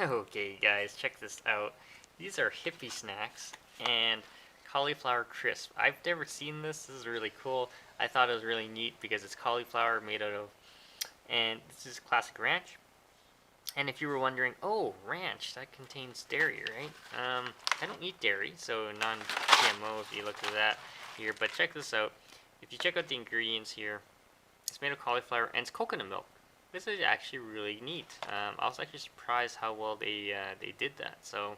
Okay guys, check this out. These are Hippie snacks and cauliflower crisp. I've never seen this. This is really cool. I thought it was really neat because it's cauliflower made out of, and this is classic ranch. And if you were wondering, oh, ranch, that contains dairy, right? I don't eat dairy, so non-GMO if you look at that here. But check this out. If you check out the ingredients here, it's made of cauliflower and it's coconut milk. This is actually really neat. I was actually surprised how well they did that. So,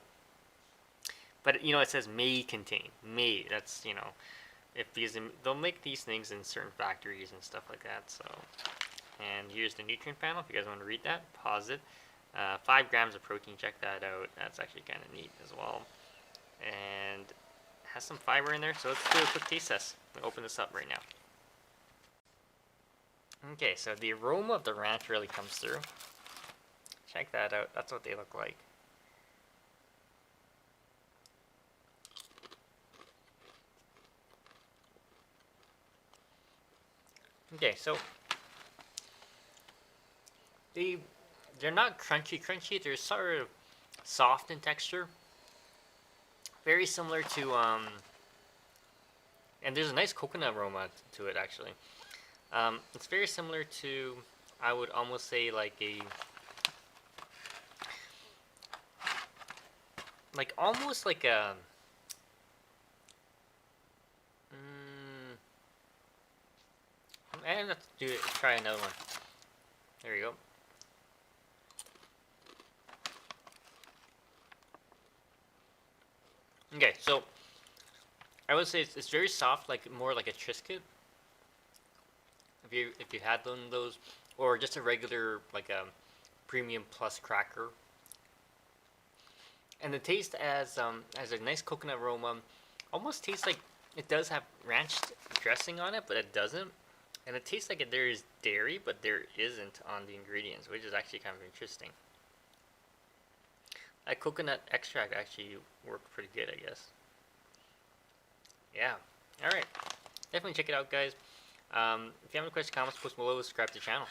but you know, it says may contain. May. That's, you know, if these they'll make these things in certain factories and stuff like that. So, and here's the nutrient panel. If you guys want to read that, pause it. 5 grams of protein. Check that out. That's actually kind of neat as well. And it has some fiber in there. So let's do a quick taste test. I'll open this up right now. Okay, so the aroma of the ranch really comes through. Check that out. That's what they look like. Okay, so they're not crunchy. They're sort of soft in texture. Very similar to and there's a nice coconut aroma to it actually. It's very similar to, I would almost say like almost like a, and let's try another one. There you go. Okay, so I would say it's very soft, like more like a Triscuit. If you had one of those, or just a regular like a premium plus cracker. And the taste as a nice coconut aroma, almost tastes like it does have ranch dressing on it, but it doesn't. And it tastes like there is dairy, but there isn't on the ingredients, which is actually kind of interesting. That coconut extract actually worked pretty good, I guess. Yeah. Alright. Definitely check it out, guys. If you have any questions, comments, post below, subscribe to the channel.